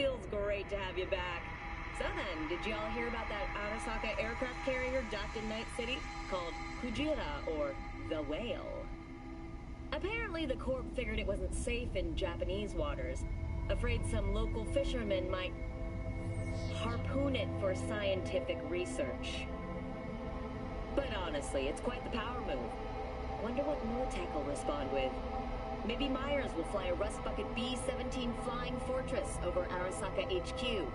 feels great to have you back. So then, did y'all hear about that Arasaka aircraft carrier docked in Night City called Kujira, or the Whale? Apparently the Corp figured it wasn't safe in Japanese waters, afraid some local fishermen might harpoon it for scientific research. But honestly, it's quite the power move. Wonder what Militech will respond with. Maybe Myers will fly a Rust Bucket B-17 Flying Fortress over Arasaka HQ.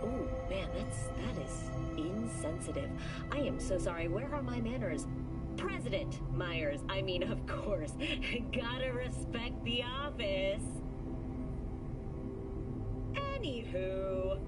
Oh, man, that is insensitive. I am so sorry. Where are my manners? President Myers. I mean, of course. Gotta respect the office. Anywho...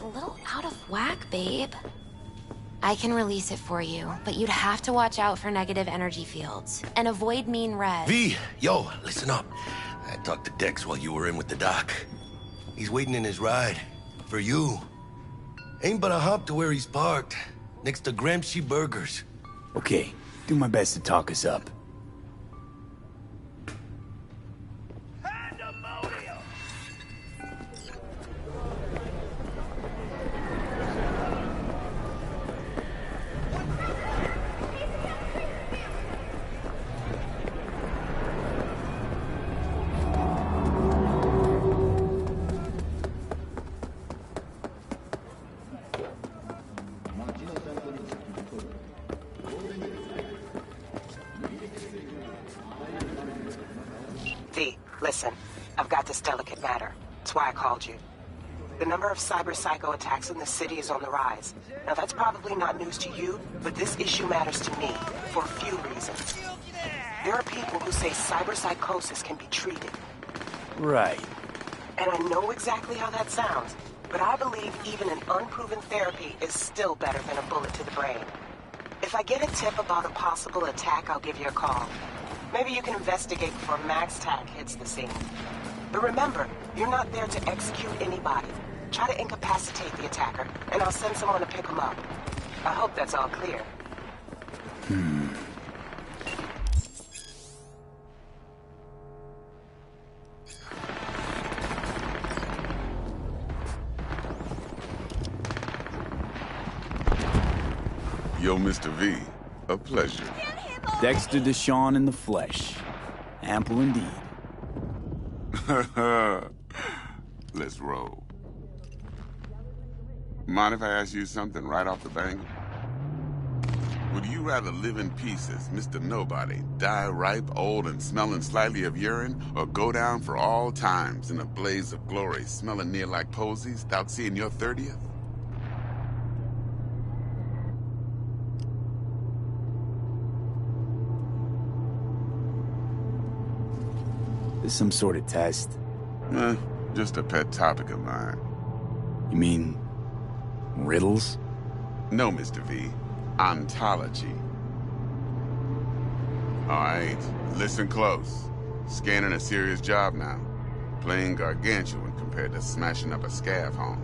A little out of whack, babe. I can release it for you, but you'd have to watch out for negative energy fields and avoid mean res. V, yo, listen up. I talked to Dex while you were in with the doc. He's waiting in his ride. For you. Ain't but a hop to where he's parked. Next to Gramsci Burgers. Okay, do my best to talk us up. Listen, I've got this delicate matter. That's why I called you. The number of cyber-psycho attacks in the city is on the rise. Now that's probably not news to you, but this issue matters to me for a few reasons. There are people who say cyberpsychosis can be treated. Right. And I know exactly how that sounds, but I believe even an unproven therapy is still better than a bullet to the brain. If I get a tip about a possible attack, I'll give you a call. Maybe you can investigate before Max Tack hits the scene. But remember, you're not there to execute anybody. Try to incapacitate the attacker, and I'll send someone to pick him up. I hope that's all clear. Yo, Mr. V, a pleasure. Dexter Deshawn in the flesh. Ample indeed. Let's roll. Mind if I ask you something right off the bank? Would you rather live in pieces, Mr. Nobody, die ripe, old, and smelling slightly of urine, or go down for all times in a blaze of glory, smelling near like posies, without seeing your 30th? This some sort of test? Just a pet topic of mine. You mean... riddles? No, Mr. V. Ontology. Alright, listen close. Scanning a serious job now. Playing gargantuan compared to smashing up a scav home.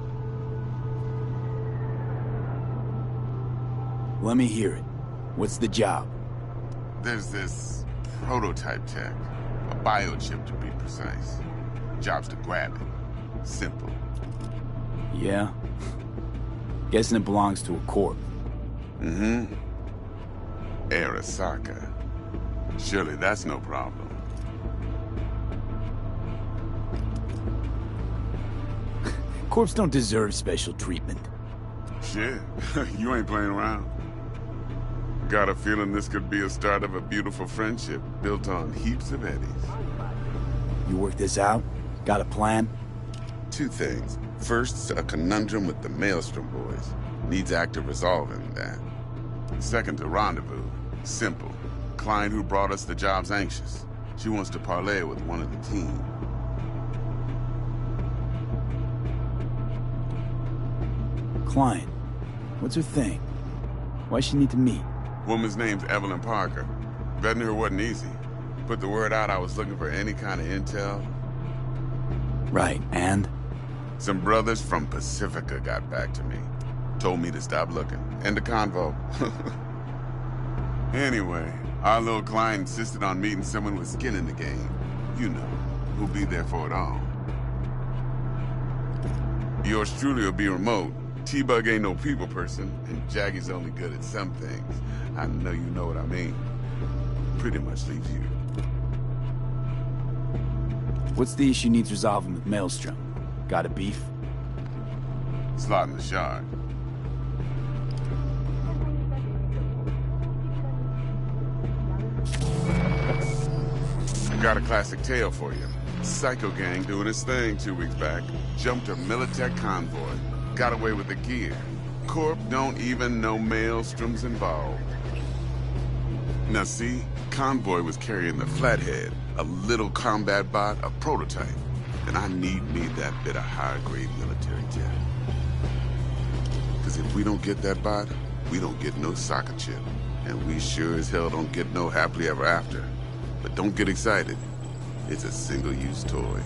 Let me hear it. What's the job? There's this prototype tech. A biochip, to be precise. Job's to grab it. Simple. Yeah? Guessing it belongs to a corp. Mm-hmm. Arasaka. Surely that's no problem. Corps don't deserve special treatment. Shit, you ain't playing around. Got a feeling this could be a start of a beautiful friendship built on heaps of eddies. You work this out? Got a plan? Two things. First, a conundrum with the Maelstrom boys. Needs active resolving that. Second, a rendezvous. Simple. Client who brought us the job's anxious. She wants to parlay with one of the team. Client. What's her thing? Why she need to meet? Woman's name's Evelyn Parker. Vetting her wasn't easy. Put the word out I was looking for any kind of intel. Right, and? Some brothers from Pacifica got back to me. Told me to stop looking. End of convo. Anyway, our little client insisted on meeting someone with skin in the game. You know, who'll be there for it all. Yours truly will be remote. T-Bug ain't no people person, and Jaggy's only good at some things. I know you know what I mean. Pretty much leaves you. What's the issue needs resolving with Maelstrom? Got a beef? Slotting the shard. I got a classic tale for you. Psycho gang doing its thing 2 weeks back. Jumped a Militech convoy. Got away with the gear. Corp don't even know Maelstrom's involved. Now see, convoy was carrying the Flathead, a little combat bot, a prototype. And I need me that bit of high-grade military tech. Because if we don't get that bot, we don't get no soccer chip. And we sure as hell don't get no happily ever after. But don't get excited. It's a single-use toy.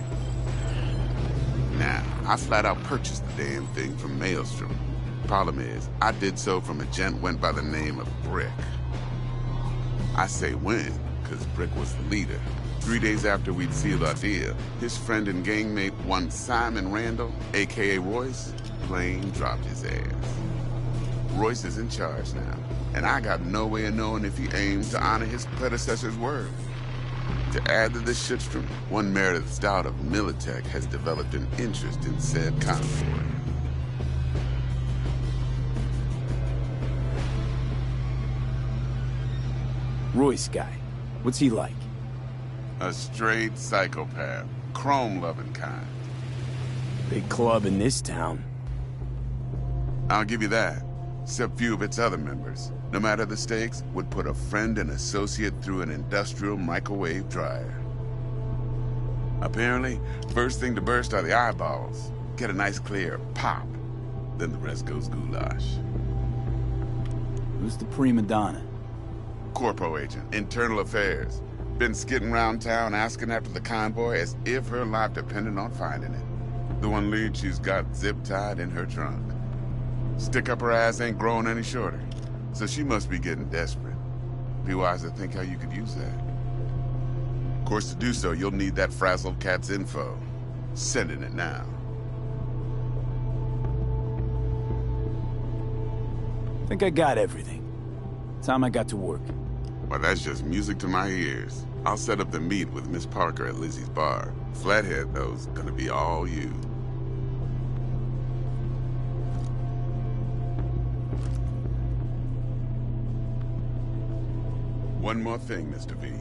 Now, I flat out purchased the damn thing from Maelstrom. Problem is, I did so from a gent went by the name of Brick. I say when, because Brick was the leader. 3 days after we'd sealed our deal, his friend and gangmate, one Simon Randall, a.k.a. Royce, plain dropped his ass. Royce is in charge now, and I got no way of knowing if he aims to honor his predecessor's word. To add to this shitstrom, one Meredith Stout of Militech has developed an interest in said convoy. Royce guy. What's he like? A straight psychopath. Chrome-loving kind. Big club in this town. I'll give you that. Except few of its other members, no matter the stakes, would put a friend and associate through an industrial microwave dryer. Apparently, first thing to burst are the eyeballs. Get a nice clear pop. Then the rest goes goulash. Who's the prima donna? Corpo agent, internal affairs. Been skidding around town asking after the convoy as if her life depended on finding it. The one lead she's got zip-tied in her trunk. Stick up her ass ain't growing any shorter, so she must be getting desperate. Be wise to think how you could use that. Of course, to do so, you'll need that frazzled cat's info. Sending it now. Think I got everything. Time I got to work. Well, that's just music to my ears. I'll set up the meet with Miss Parker at Lizzie's bar. Flathead, though's gonna be all you. One more thing, Mr. V.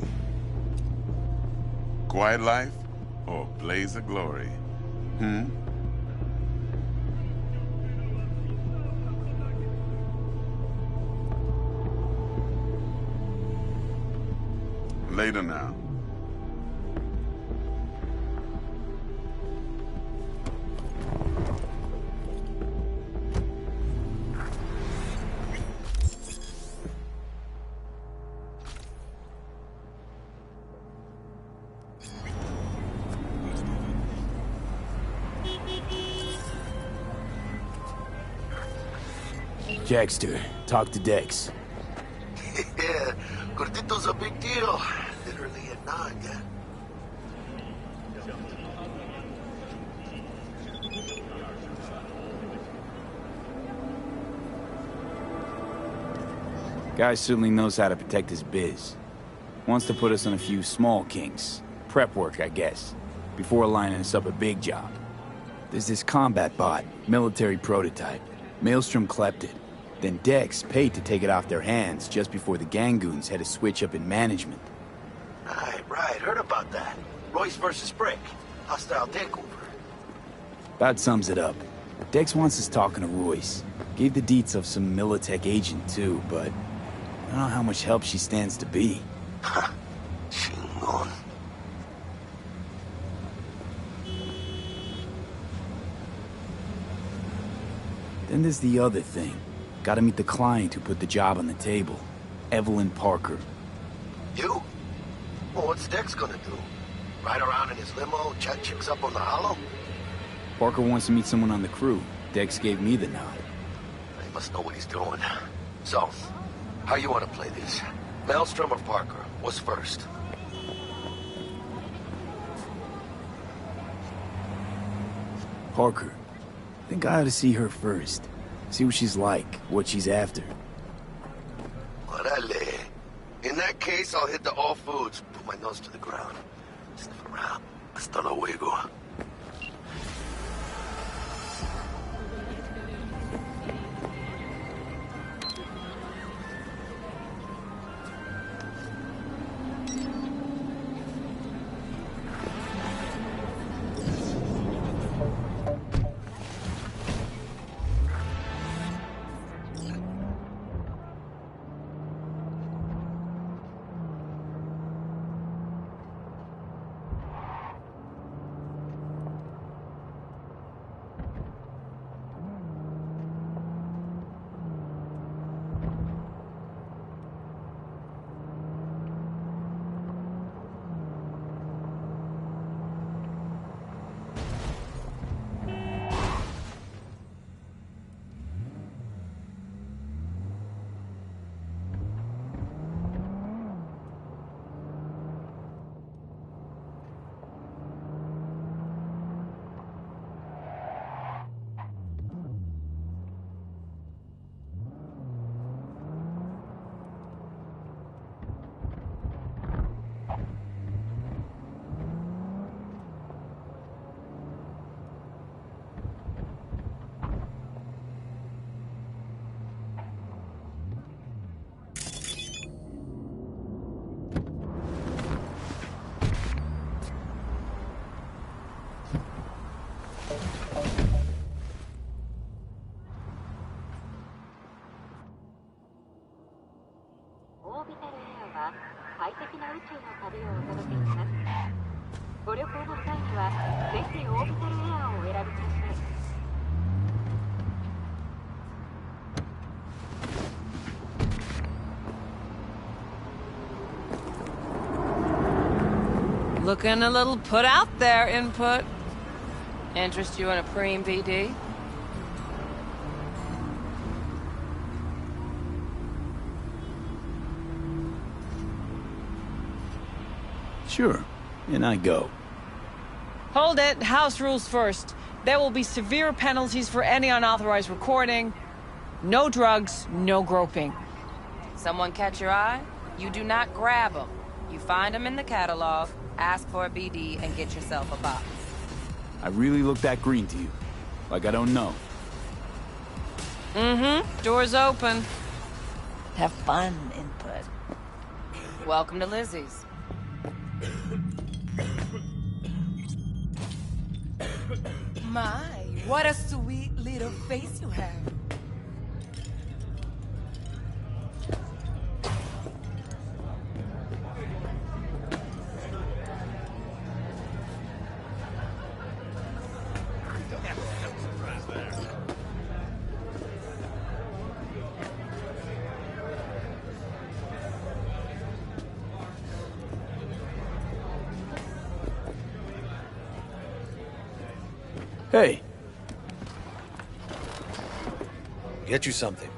Quiet life or blaze of glory? Later now. Jackster, talk to Dex. Yeah, Gordito's a big deal. Literally a nod, yeah? Guy certainly knows how to protect his biz. Wants to put us on a few small kinks. Prep work, I guess. Before lining us up a big job. There's this combat bot, military prototype. Maelstrom clept it. Then Dex paid to take it off their hands just before the Gangoons had a switch up in management. Right, heard about that. Royce versus Brick. Hostile takeover. About sums it up. Dex wants us talking to Royce. Gave the deets of some Militech agent too, but I don't know how much help she stands to be. Ha. Chingon. Then there's the other thing. Gotta meet the client who put the job on the table. Evelyn Parker. You? Well, what's Dex gonna do? Ride around in his limo, chat chicks up on the hollow? Parker wants to meet someone on the crew. Dex gave me the nod. He must know what he's doing. So, how you want to play this? Maelstrom or Parker? What's first? Parker. Think I ought to see her first. See what she's like, what she's after. Orale. In that case, I'll hit the all foods, put my nose to the ground. Sniff around. Hasta luego. Looking a little put out there, Input. Interest you in a preem VD? Sure, and I go. Hold it. House rules first. There will be severe penalties for any unauthorized recording. No drugs, no groping. Someone catch your eye? You do not grab them. You find them in the catalog, ask for a BD, and get yourself a box. I really look that green to you? Like I don't know? Mm-hmm. Door's open. Have fun, input. Welcome to Lizzie's. My, what a sweet little face you have. Hey. Get you something.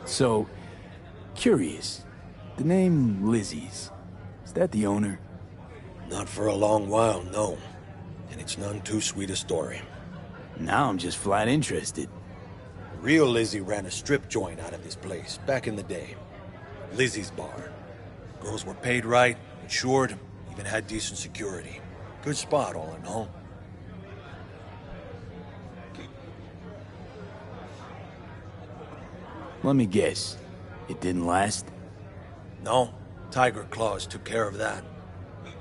So, curious. The name Lizzie's. Is that the owner? Not for a long while, no. And it's none too sweet a story. Now I'm just flat interested. Real Lizzie ran a strip joint out of this place, back in the day. Lizzie's Bar. Girls were paid right, insured, even had decent security. Good spot, all in all. Let me guess. It didn't last? No, Tiger Claws took care of that.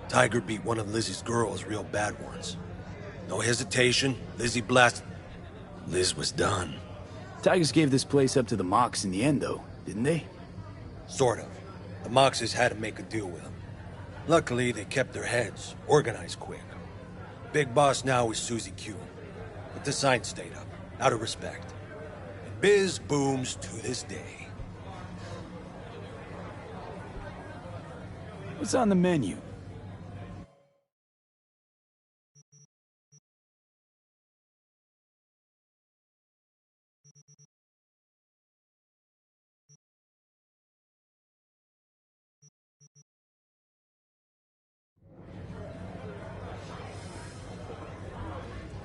Tiger beat one of Lizzie's girls real bad once. No hesitation, Lizzie blasted. Liz was done. Tigers gave this place up to the Mox in the end, though, didn't they? Sort of. The Moxes had to make a deal with them. Luckily, they kept their heads, organized quick. Big boss now is Susie Q. But the sign stayed up, out of respect. And biz booms to this day. What's on the menu?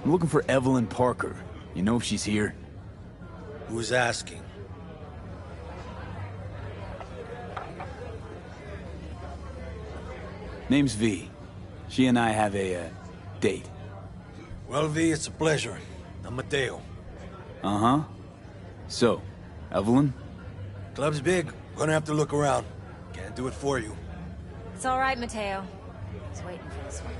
I'm looking for Evelyn Parker. You know if she's here? Who's asking? Name's V. She and I have a, date. Well, V, it's a pleasure. I'm Mateo. Uh-huh. So, Evelyn? Club's big. Gonna have to look around. Can't do it for you. It's all right, Mateo. I was waiting for this one.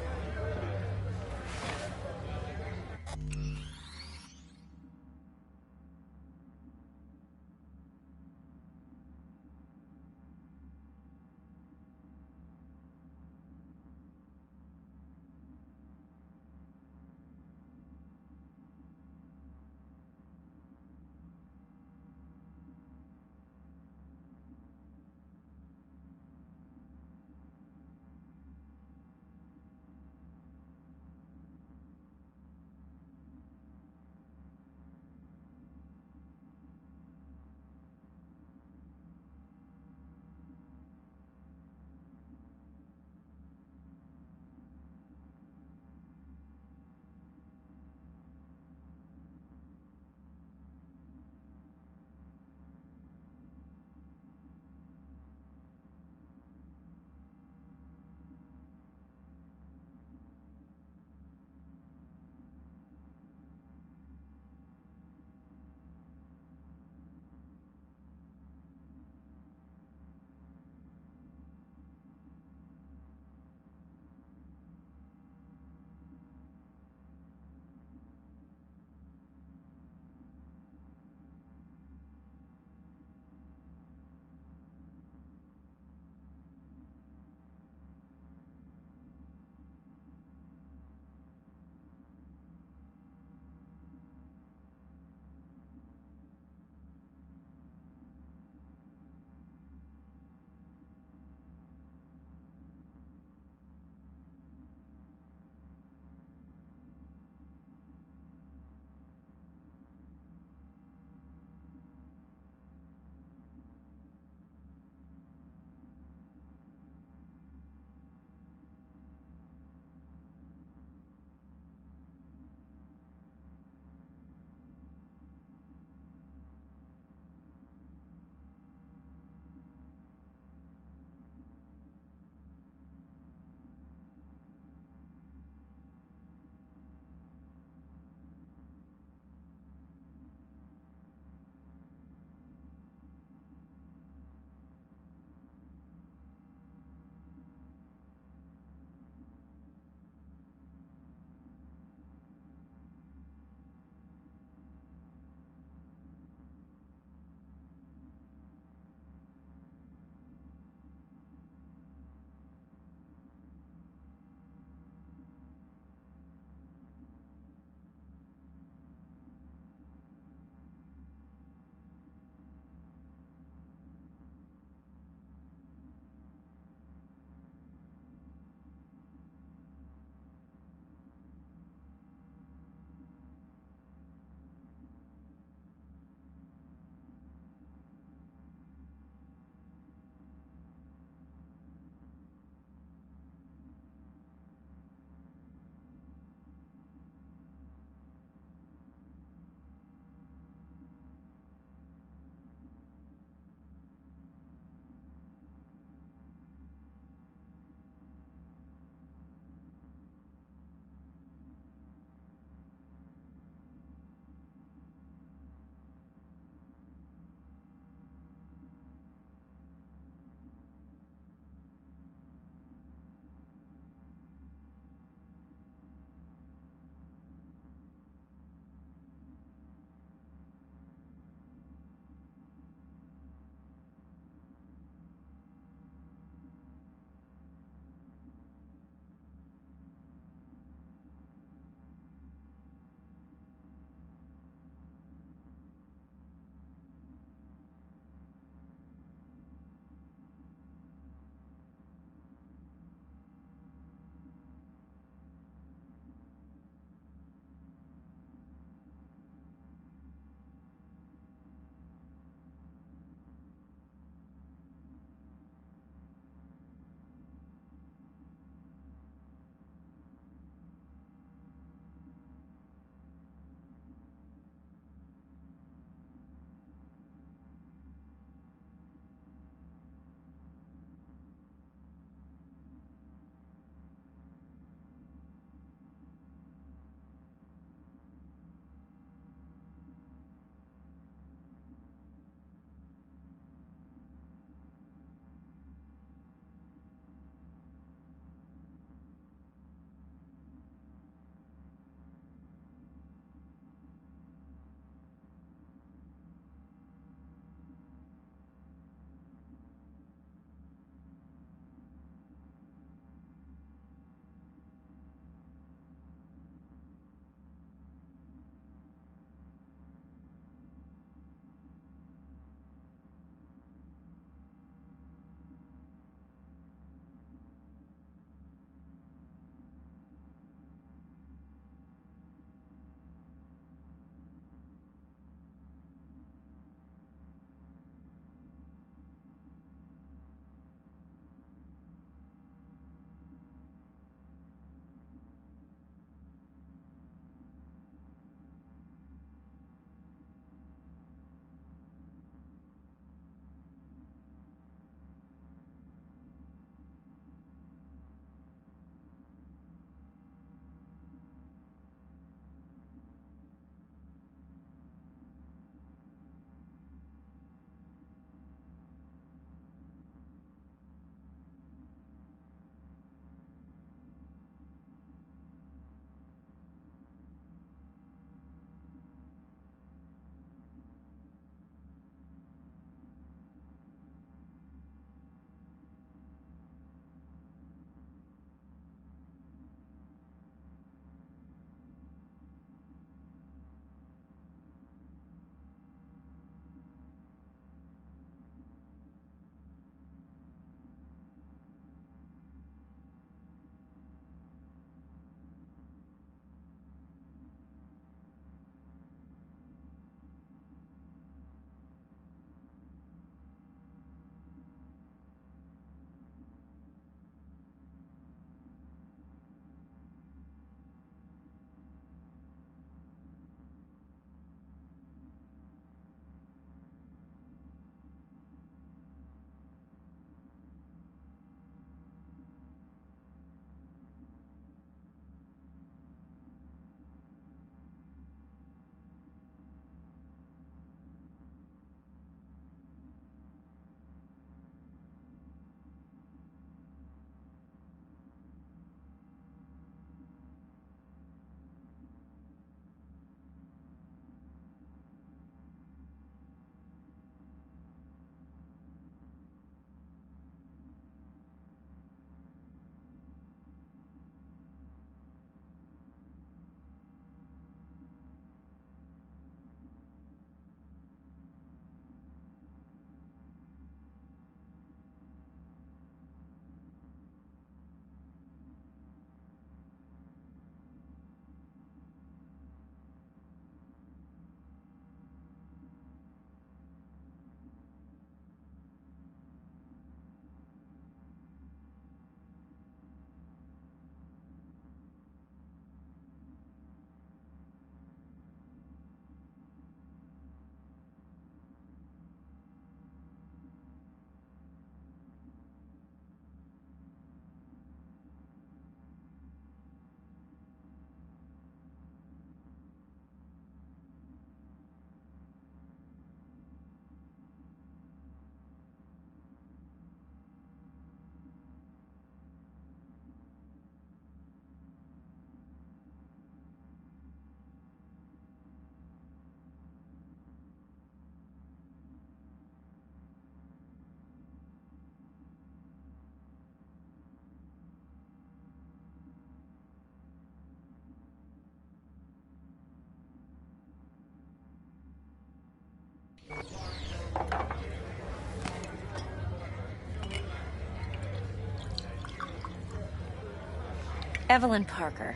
Evelyn Parker.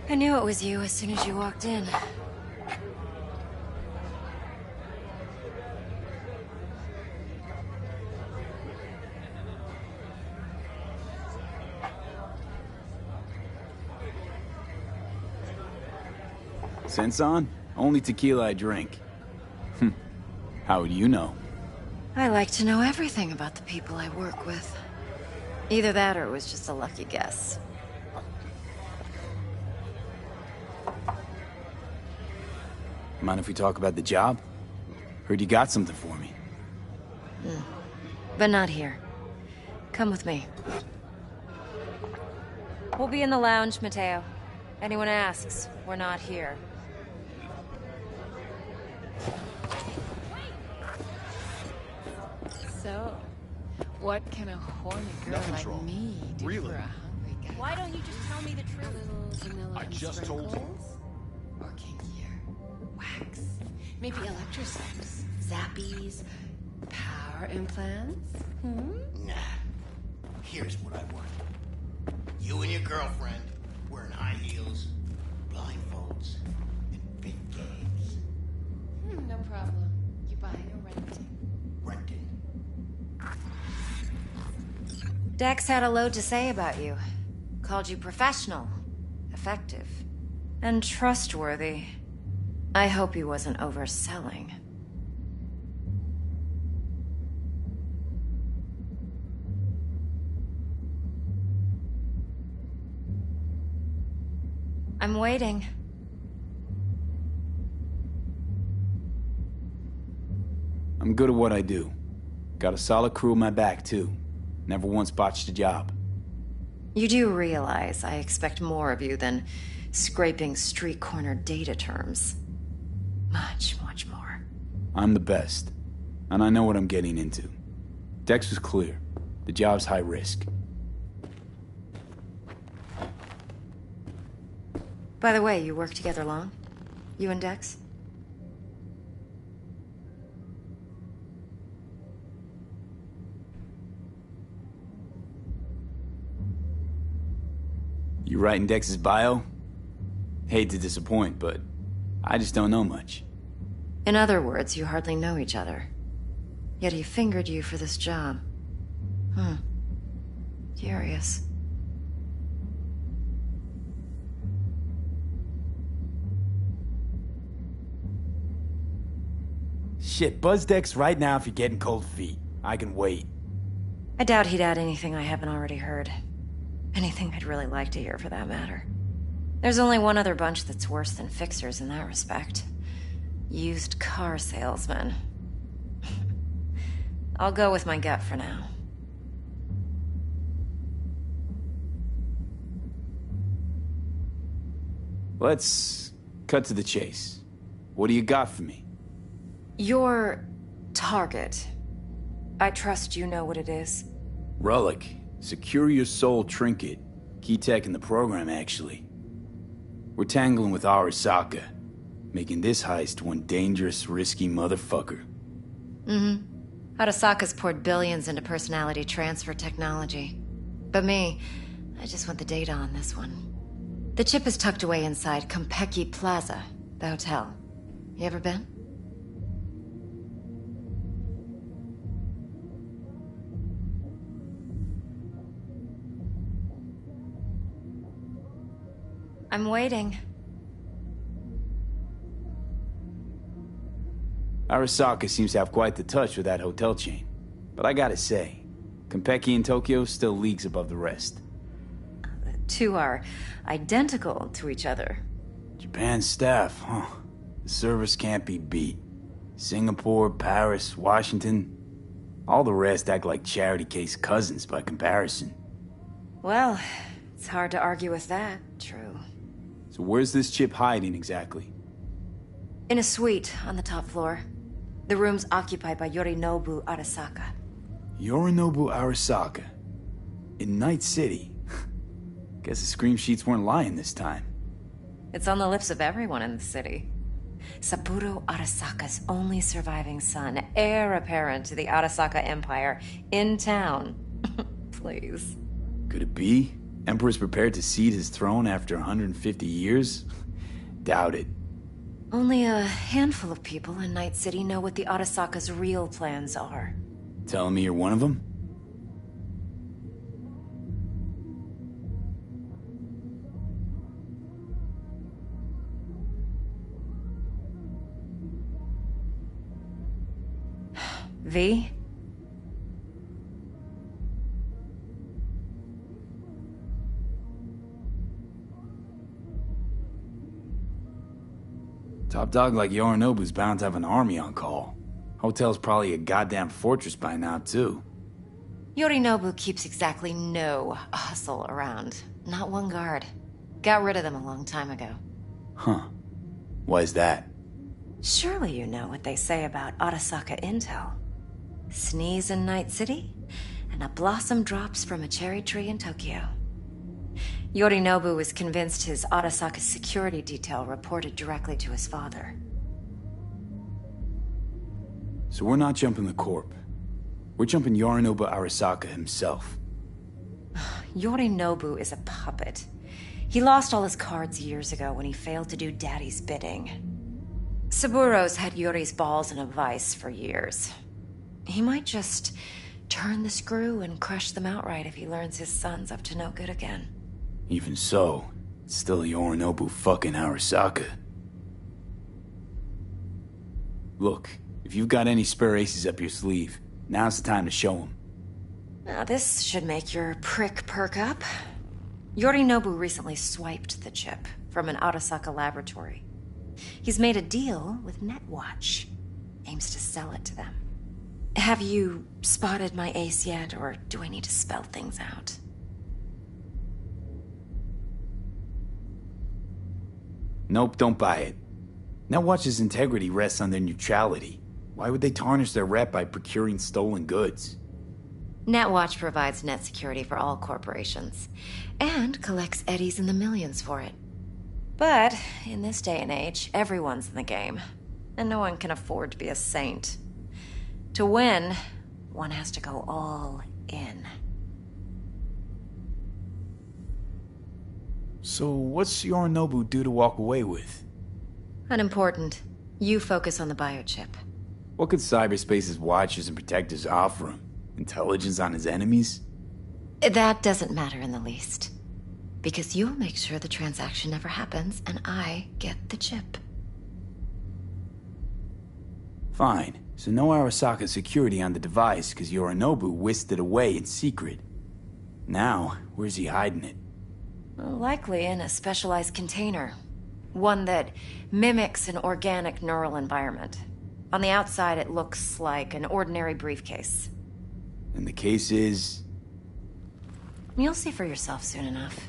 I knew it was you as soon as you walked in. Sense on? Only tequila I drink. How would you know? I like to know everything about the people I work with. Either that or it was just a lucky guess. Mind if we talk about the job? Heard you got something for me. But not here. Come with me. We'll be in the lounge, Mateo. Anyone asks, we're not here. So, what can a horny girl like me do for a hungry guy? Why don't you just tell me the truth? I just told you. Working here. Wax. Maybe electrosex. Zappies. Power implants. Nah. Here's what I want. You and your girlfriend wearing high heels, blindfolds, and big games. No problem. You buying or renting? Renting. Dex had a load to say about you. Called you professional, effective, and trustworthy. I hope he wasn't overselling. I'm waiting. I'm good at what I do. Got a solid crew in my back, too. Never once botched a job. You do realize I expect more of you than scraping street corner data terms. Much, much more. I'm the best. And I know what I'm getting into. Dex was clear. The job's high risk. By the way, you work together long? You and Dex? You writing Dex's bio? Hate to disappoint, but I just don't know much. In other words, you hardly know each other. Yet he fingered you for this job. Curious. Shit, buzz Dex right now if you're getting cold feet. I can wait. I doubt he'd add anything I haven't already heard. Anything I'd really like to hear, for that matter. There's only one other bunch that's worse than fixers in that respect. Used car salesmen. I'll go with my gut for now. Let's cut to the chase. What do you got for me? Your target. I trust you know what it is. Relic. Secure your soul trinket. Key tech in the program, actually. We're tangling with Arasaka, making this heist one dangerous, risky motherfucker. Arasaka's poured billions into personality transfer technology. But me, I just want the data on this one. The chip is tucked away inside Konpeki Plaza, the hotel. You ever been? I'm waiting. Arasaka seems to have quite the touch with that hotel chain. But I gotta say, Konpeki in Tokyo still leagues above the rest. The two are identical to each other. Japan's staff, huh? The service can't be beat. Singapore, Paris, Washington. All the rest act like charity case cousins by comparison. Well, it's hard to argue with that, true. So where's this chip hiding exactly? In a suite on the top floor. The room's occupied by Yorinobu Arasaka. Yorinobu Arasaka? In Night City? Guess the scream sheets weren't lying this time. It's on the lips of everyone in the city. Saburo Arasaka's only surviving son, heir apparent to the Arasaka Empire, in town. Please. Could it be? Emperor's prepared to cede his throne after 150 years? Doubt it. Only a handful of people in Night City know what the Arasaka's real plans are. Telling me you're one of them? V? Top dog like Yorinobu's bound to have an army on call. Hotel's probably a goddamn fortress by now, too. Yorinobu keeps exactly no hustle around. Not one guard. Got rid of them a long time ago. Huh. Why is that? Surely you know what they say about Arasaka intel. Sneeze in Night City, and a blossom drops from a cherry tree in Tokyo. Yorinobu was convinced his Arasaka security detail reported directly to his father. So we're not jumping the Corp. We're jumping Yorinobu Arasaka himself. Yorinobu is a puppet. He lost all his cards years ago when he failed to do Daddy's bidding. Saburo's had Yuri's balls in a vice for years. He might just turn the screw and crush them outright if he learns his son's up to no good again. Even so, it's still Yorinobu fucking Arasaka. Look, if you've got any spare aces up your sleeve, now's the time to show them. Now this should make your prick perk up. Yorinobu recently swiped the chip from an Arasaka laboratory. He's made a deal with Netwatch. Aims to sell it to them. Have you spotted my ace yet, or do I need to spell things out? Nope, don't buy it. Netwatch's integrity rests on their neutrality. Why would they tarnish their rep by procuring stolen goods? Netwatch provides net security for all corporations, and collects eddies in the millions for it. But, in this day and age, everyone's in the game, and no one can afford to be a saint. To win, one has to go all in. So what's Yorinobu due to walk away with? Unimportant. You focus on the biochip. What could cyberspace's watchers and protectors offer him? Intelligence on his enemies? That doesn't matter in the least. Because you'll make sure the transaction never happens, and I get the chip. Fine. So no Arasaka security on the device because Yorinobu whisked it away in secret. Now, where's he hiding it? Likely in a specialized container. One that mimics an organic neural environment. On the outside, it looks like an ordinary briefcase. And the case is... You'll see for yourself soon enough.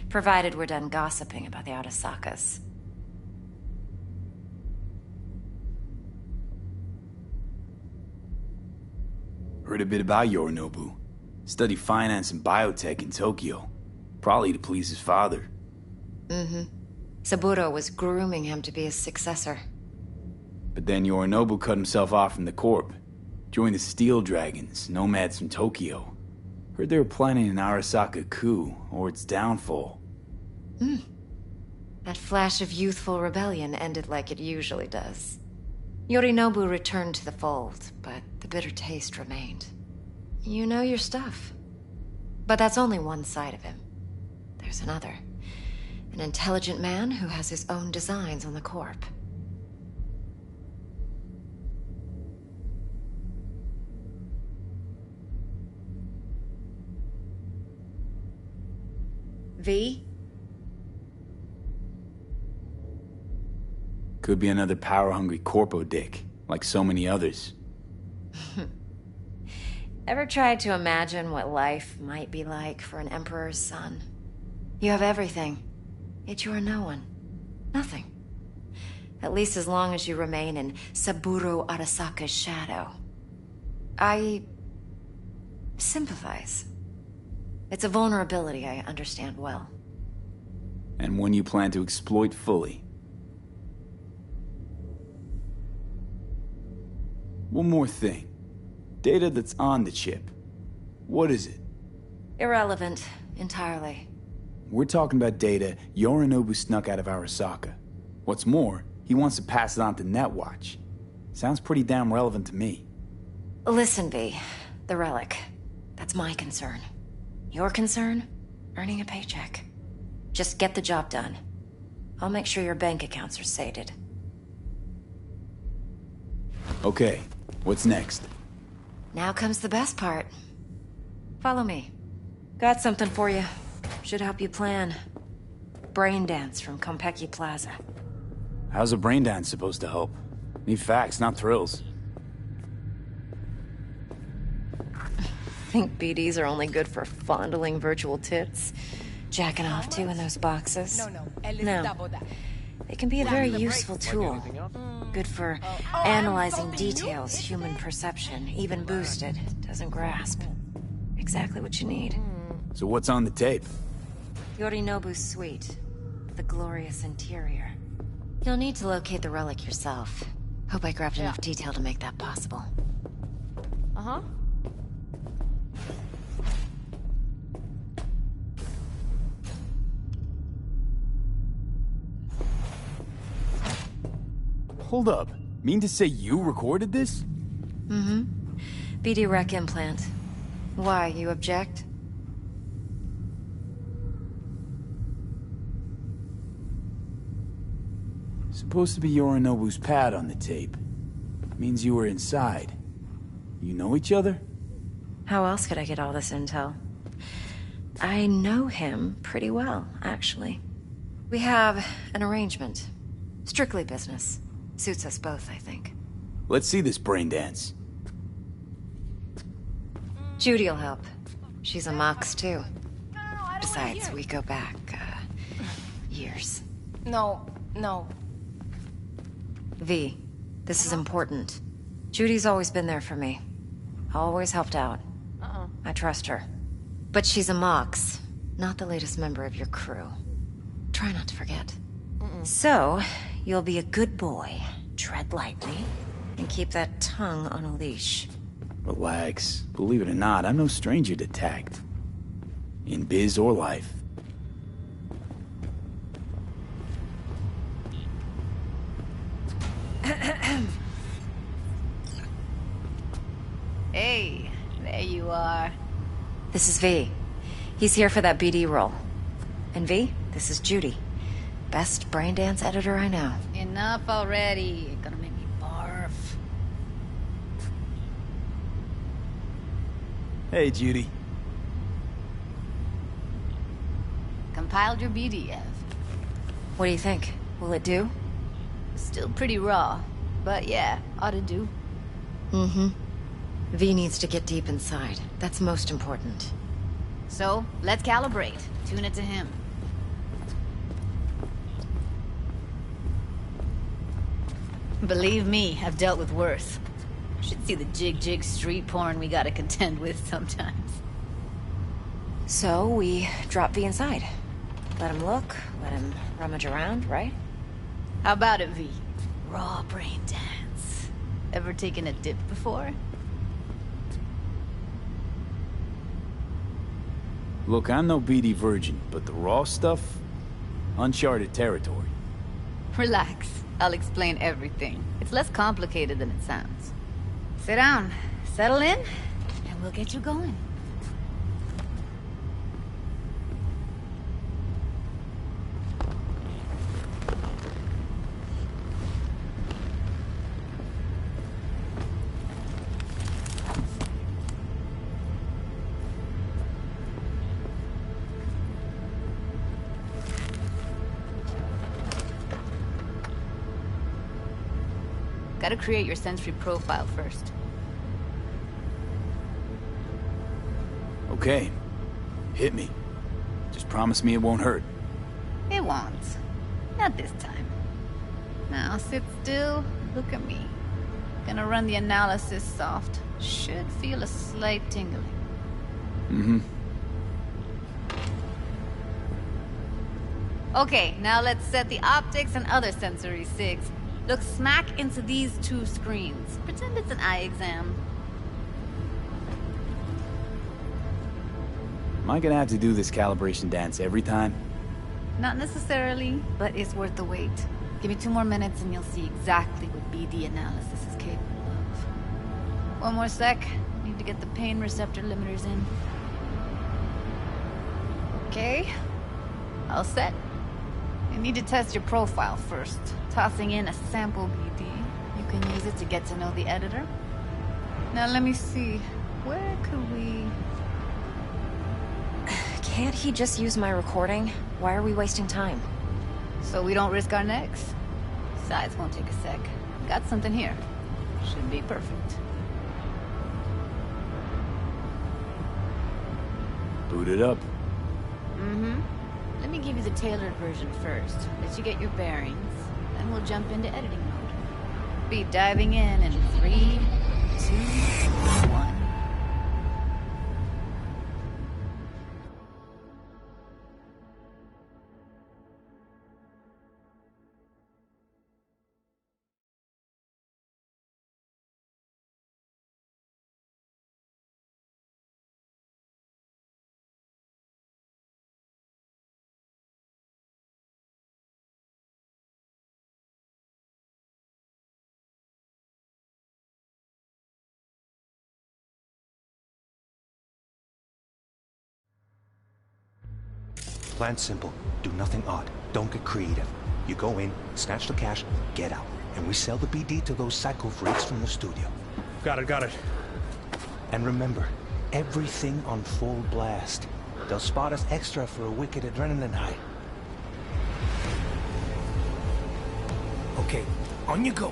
Provided we're done gossiping about the Arasakas. Heard a bit about Yorinobu. Studied finance and biotech in Tokyo. Probably to please his father. Mm-hmm. Saburo was grooming him to be his successor. But then Yorinobu cut himself off from the Corp. Joined the Steel Dragons, nomads from Tokyo. Heard they were planning an Arasaka coup, or its downfall. That flash of youthful rebellion ended like it usually does. Yorinobu returned to the fold, but the bitter taste remained. You know your stuff. But that's only one side of him. There's another. An intelligent man who has his own designs on the Corp. V? Could be another power-hungry corpo dick, like so many others. Ever tried to imagine what life might be like for an emperor's son? You have everything, yet you are no one. Nothing. At least as long as you remain in Saburo Arasaka's shadow. I sympathize. It's a vulnerability I understand well. And one you plan to exploit fully. One more thing. Data that's on the chip. What is it? Irrelevant. Entirely. We're talking about data Yorinobu snuck out of Arasaka. What's more, he wants to pass it on to Netwatch. Sounds pretty damn relevant to me. Listen, V. The relic. That's my concern. Your concern? Earning a paycheck. Just get the job done. I'll make sure your bank accounts are sated. Okay, what's next? Now comes the best part. Follow me. Got something for you. Should help you plan. Brain dance from Konpeki Plaza. How's a brain dance supposed to help? Need facts, not thrills. Think BDs are only good for fondling virtual tits? Jacking off too in those boxes? No. They can be a very useful tool. Good for analyzing details human perception, even boosted, doesn't grasp. Exactly what you need. So what's on the tape? Yorinobu's suite. The glorious interior. You'll need to locate the relic yourself. Hope I grabbed enough detail to make that possible. Uh-huh. Hold up. Mean to say you recorded this? Mm-hmm. BD rec implant. Why, you object? Supposed to be Yorinobu's pad on the tape. Means you were inside. You know each other? How else could I get all this intel? I know him pretty well, actually. We have an arrangement. Strictly business. Suits us both, I think. Let's see this brain dance. Judy'll help. She's a Mox, too. Besides, we go back, years. No. V, this is important. Judy's always been there for me. Always helped out. I trust her. But she's a Mox, not the latest member of your crew. Try not to forget. So, you'll be a good boy, tread lightly, and keep that tongue on a leash. Relax. Believe it or not, I'm no stranger to tact. In biz or life. Hey, there you are. This is V. He's here for that BD role. And V, this is Judy. Best brain dance editor I know. Enough already. You're gonna make me barf. Hey, Judy. Compiled your BDF. What do you think? Will it do? Still pretty raw, but yeah, ought to do. Mm-hmm. V needs to get deep inside. That's most important. So, let's calibrate. Tune it to him. Believe me, I've dealt with worse. Should see the jig street porn we gotta contend with sometimes. So, we drop V inside. Let him look, let him rummage around, right? How about it, V? Raw brain dance. Ever taken a dip before? Look, I'm no BD virgin, but the raw stuff? Uncharted territory. Relax. I'll explain everything. It's less complicated than it sounds. Sit down, settle in, and we'll get you going. Gotta create your sensory profile first. Okay. Hit me. Just promise me it won't hurt. It won't. Not this time. Now sit still, look at me. Gonna run the analysis soft. Should feel a slight tingling. Mm-hmm. Okay, now let's set the optics and other sensory sigs. Look smack into these two screens. Pretend it's an eye exam. Am I gonna have to do this calibration dance every time? Not necessarily, but it's worth the wait. Give me 2 more minutes and you'll see exactly what BD analysis is capable of. 1 more sec. Need to get the pain receptor limiters in. Okay. All set. I need to test your profile first. Tossing in a sample BD. You can use it to get to know the editor. Now let me see. Where could we... Can't he just use my recording? Why are we wasting time? So we don't risk our necks. Besides, won't take a sec. Got something here. Should be perfect. Boot it up. Mm-hmm. Let me give you the tailored version first. Let you get your bearings. Then we'll jump into editing mode. Be diving in 3, 2, 1. Plan simple. Do nothing odd. Don't get creative. You go in, snatch the cash, get out. And we sell the BD to those psycho freaks from the studio. Got it. And remember, everything on full blast. They'll spot us extra for a wicked adrenaline high. Okay, on you go.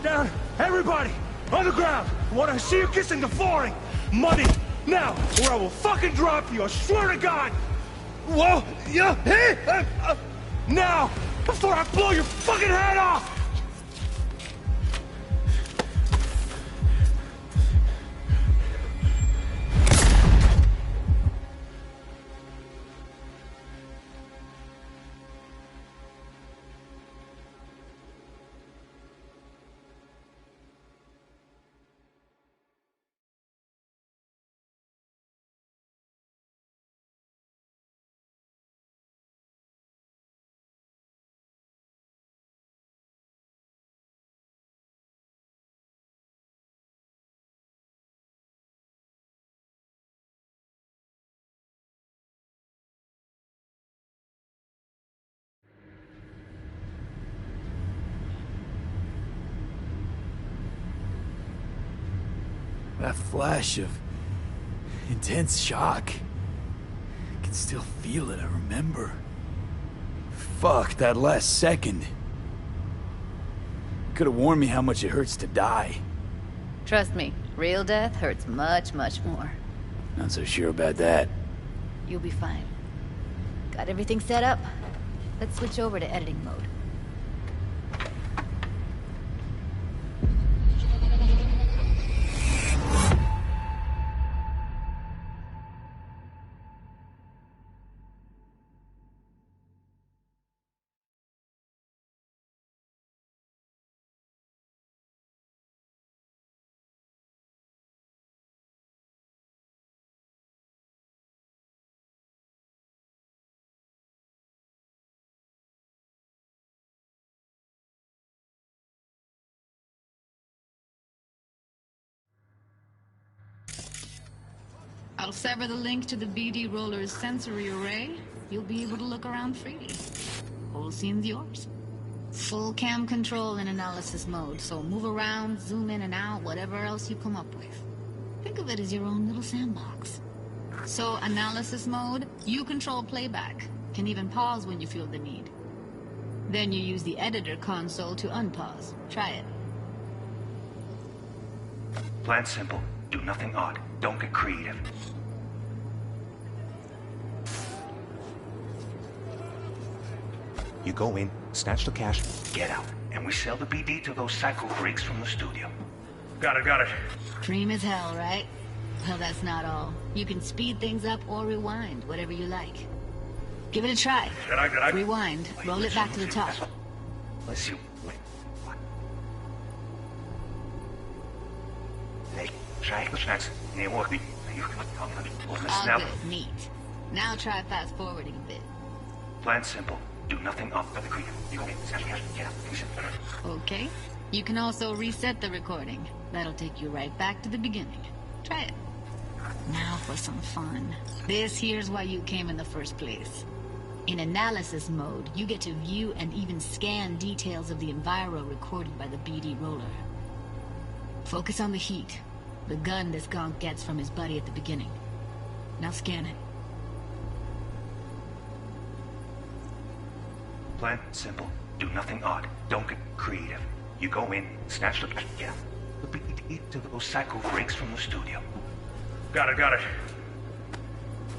Down! Everybody! On the ground! I want to see you kissing the flooring! Money! Now! Or I will fucking drop you! I swear to God! Whoa! Yeah! Hey! Now! Before I blow your fucking head off! That flash of intense shock. I can still feel it, I remember. Fuck, that last second. Could have warned me how much it hurts to die. Trust me, real death hurts much, much more. Not so sure about that. You'll be fine. Got everything set up? Let's switch over to editing mode. I'll sever the link to the BD roller's sensory array. You'll be able to look around freely. Whole scene's yours. Full cam control in analysis mode, so move around, zoom in and out, whatever else you come up with. Think of it as your own little sandbox. So, analysis mode, you control playback. Can even pause when you feel the need. Then you use the editor console to unpause. Try it. Plan simple. Do nothing odd. Don't get creative. You go in, snatch the cash, get out. And we sell the BD to those psycho freaks from the studio. Got it. Dream as hell, right? Well, that's not all. You can speed things up or rewind, whatever you like. Give it a try. Rewind. Roll it back to the top. Let's see. All good. Neat. Now try fast forwarding a bit. Plan simple. Do nothing off the creek. Okay. You can also reset the recording. That'll take you right back to the beginning. Try it. Now for some fun. This here's why you came in the first place. In analysis mode, you get to view and even scan details of the enviro recorded by the BD roller. Focus on the heat. The gun this gonk gets from his buddy at the beginning. Now scan it. Plan simple. Do nothing odd. Don't get creative. You go in, snatch the BD to those psycho freaks from the studio. Got it.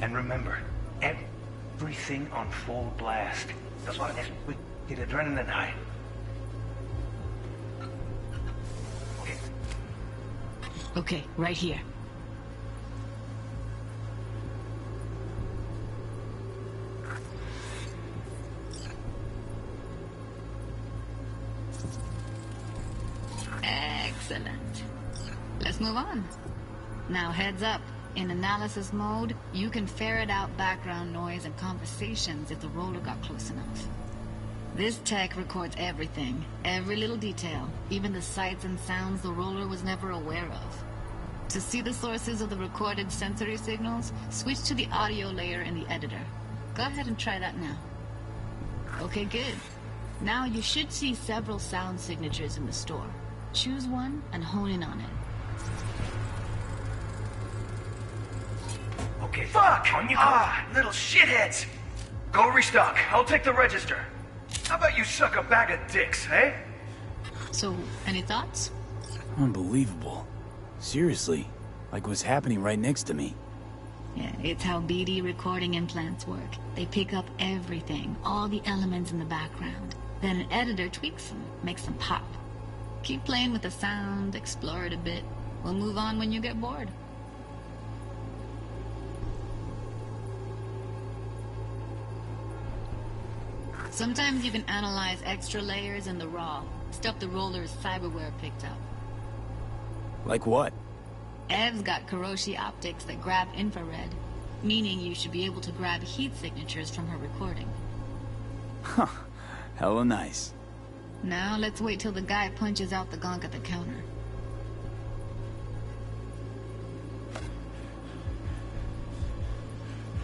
And remember, everything on full blast. That's what we get adrenaline high. Okay, right here. Excellent. Let's move on. Now heads up. In analysis mode, you can ferret out background noise and conversations if the roller got close enough. This tech records everything, every little detail, even the sights and sounds the roller was never aware of. To see the sources of the recorded sensory signals, switch to the audio layer in the editor. Go ahead and try that now. Okay, good. Now you should see several sound signatures in the store. Choose one and hone in on it. Okay, fuck! On you go. Little shitheads! Go restock. I'll take the register. How about you suck a bag of dicks, eh? So, any thoughts? Unbelievable. Seriously, like what's happening right next to me. Yeah, it's how BD recording implants work. They pick up everything, all the elements in the background. Then an editor tweaks them, makes them pop. Keep playing with the sound, explore it a bit. We'll move on when you get bored. Sometimes you can analyze extra layers in the raw, stuff the roller's cyberware picked up. Like what? Ev's got Kiroshi optics that grab infrared, meaning you should be able to grab heat signatures from her recording. Huh. Hella nice. Now let's wait till the guy punches out the gonk at the counter.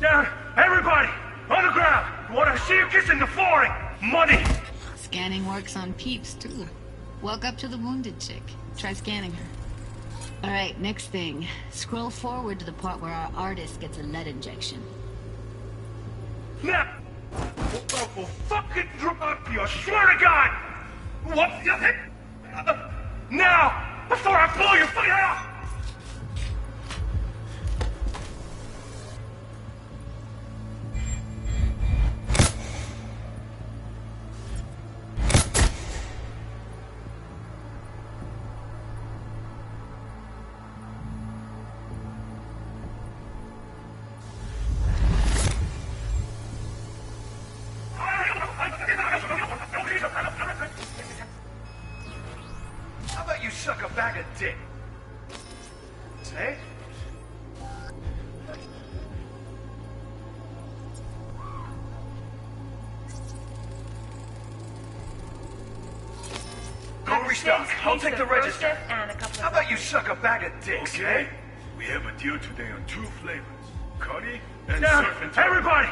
Down! Everybody! On the ground! Want to see you kissing the flooring! Money! Scanning works on peeps, too. Walk up to the wounded chick. Try scanning her. Alright, next thing. Scroll forward to the part where our artist gets a lead injection. Now! Will fucking drop you, I swear to God! What? Now! Before I blow your fucking head off! Suck a bag of dick. Say? Go restock. I'll take the register. How about you suck a bag of dicks, okay? We have a deal today on 2 flavors. Curry and down, surf and turf. everybody!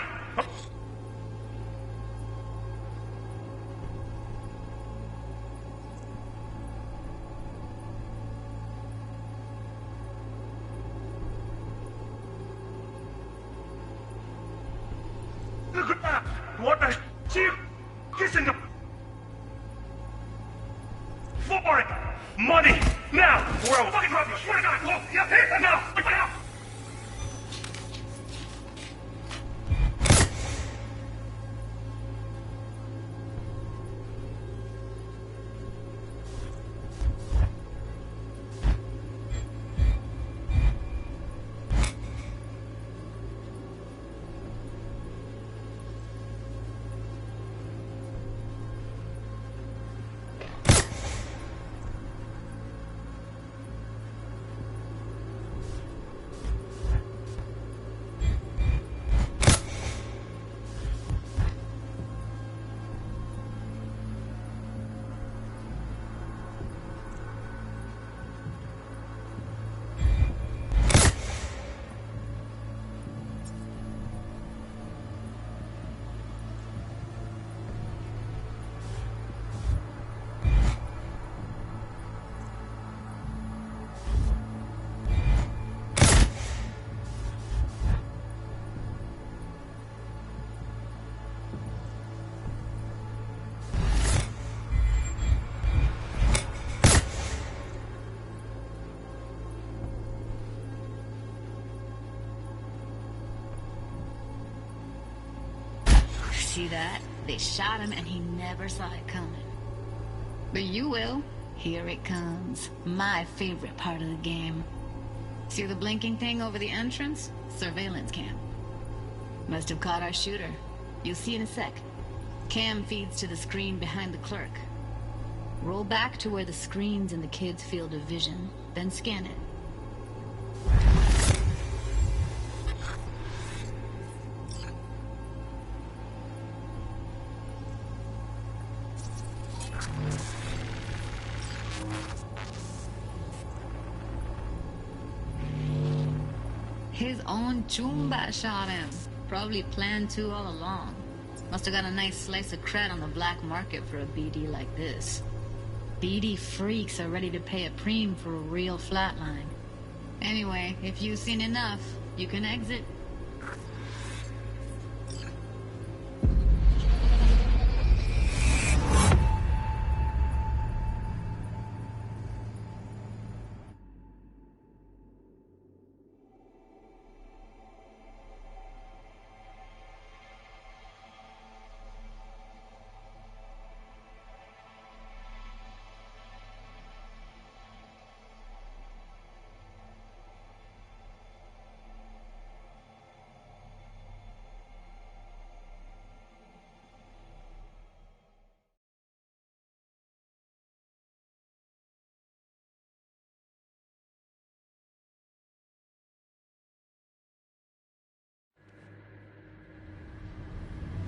What the shit? Kissing the flooring! Money! Now! Or I will fucking drop you! Swear to God! Look! Yeah, hit them now! Right now! See that? They shot him and he never saw it coming. But you will. Here it comes. My favorite part of the game. See the blinking thing over the entrance? Surveillance cam. Must have caught our shooter. You'll see in a sec. Cam feeds to the screen behind the clerk. Roll back to where the screen's in the kid's field of vision, then scan it. His own Chumba shot him. Probably planned to all along. Must have got a nice slice of cred on the black market for a BD like this. BD freaks are ready to pay a preem for a real flatline. Anyway, if you've seen enough, you can exit.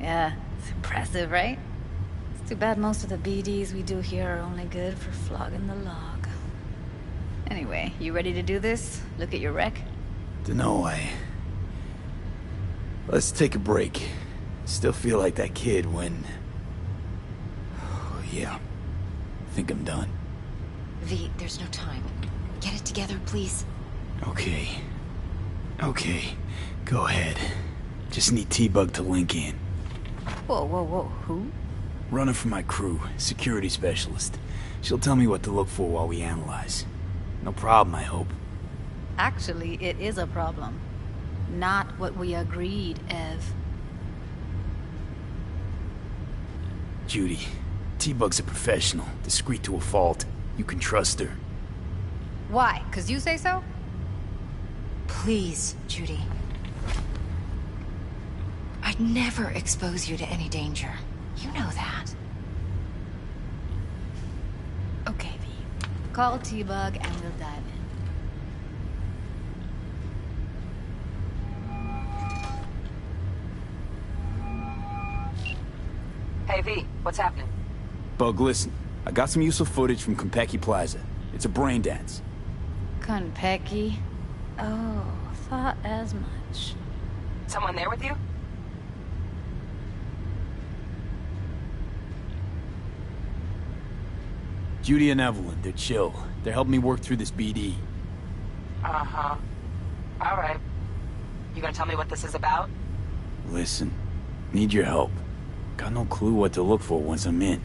Yeah, it's impressive, right? It's too bad most of the BDs we do here are only good for flogging the log. Anyway, you ready to do this? Look at your wreck? Dunno, Let's take a break. Still feel like that kid when... Oh, yeah. Think I'm done. V, there's no time. Get it together, please. Okay. Go ahead. Just need T-Bug to link in. Whoa, who? Runner for my crew, security specialist. She'll tell me what to look for while we analyze. No problem, I hope. Actually, it is a problem. Not what we agreed, Ev. Judy, T-Bug's a professional, discreet to a fault. You can trust her. Why? 'Cause you say so? Please, Judy. I'd never expose you to any danger. You know that. Okay, V. Call T-Bug and we'll dive in. Hey, V, what's happening? Bug, listen. I got some useful footage from Konpeki Plaza. It's a brain dance. Konpeki? Oh, thought as much. Someone there with you? Judy and Evelyn, they're chill. They're helping me work through this BD. Uh-huh. All right. You gonna tell me what this is about? Listen, need your help. Got no clue what to look for once I'm in.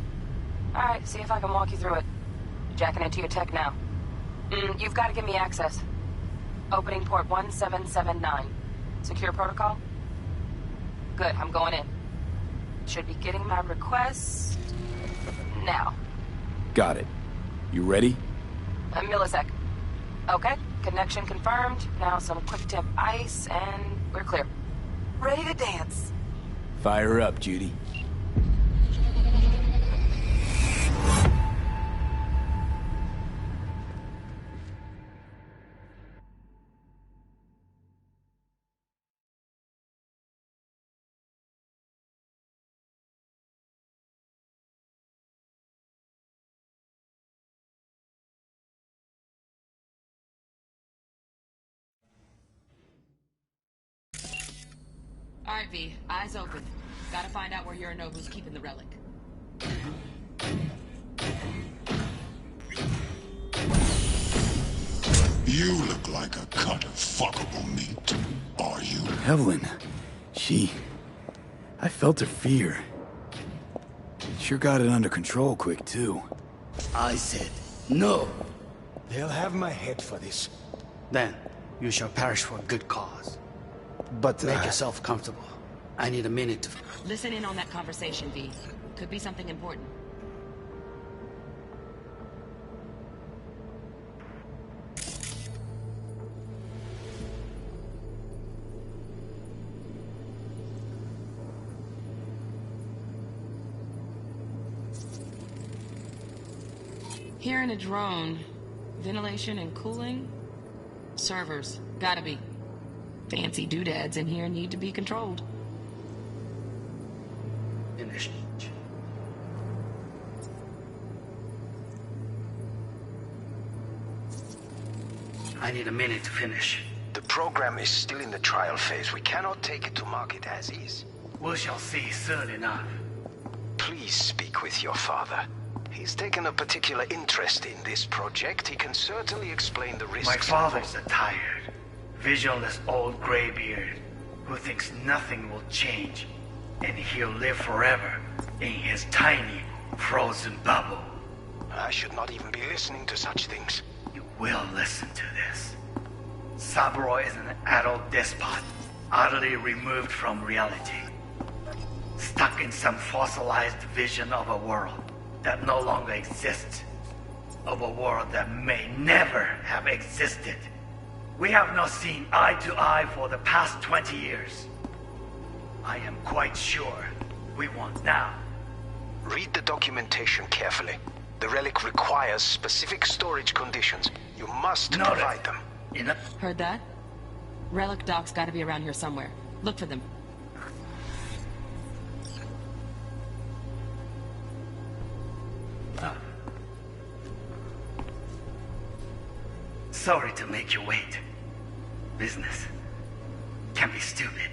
All right, see if I can walk you through it. Jacking into your tech now. You've got to give me access. Opening port 1779. Secure protocol? Good, I'm going in. Should be getting my request... now. Got it. You ready? A millisec. Okay, connection confirmed. Now some quick tip ice, and we're clear. Ready to dance. Fire up, Judy. All right, V. Eyes open. Gotta find out where Yorinobu's keeping the relic. You look like a cut of fuckable meat. Are you? Evelyn. I felt her fear. Sure got it under control quick, too. I said no. They'll have my head for this. Then you shall perish for a good cause. But make yourself comfortable. I need a minute to... Listen in on that conversation, V. Could be something important. Here in a drone, ventilation and cooling? Servers, gotta be. Fancy doodads in here need to be controlled. Finish. I need a minute to finish. The program is still in the trial phase. We cannot take it to market as is. We shall see soon enough. Please speak with your father. He's taken a particular interest in this project. He can certainly explain the risks. My father's a tired, visionless old graybeard who thinks nothing will change, and he'll live forever in his tiny, frozen bubble. I should not even be listening to such things. You will listen to this. Saburo is an adult despot, utterly removed from reality. Stuck in some fossilized vision of a world that no longer exists. Of a world that may never have existed. We have not seen eye to eye for the past 20 years. I am quite sure we won't now. Read the documentation carefully. The relic requires specific storage conditions. You must provide them. Heard that? Relic docs gotta be around here somewhere. Look for them. Sorry to make you wait. Business can be stupid.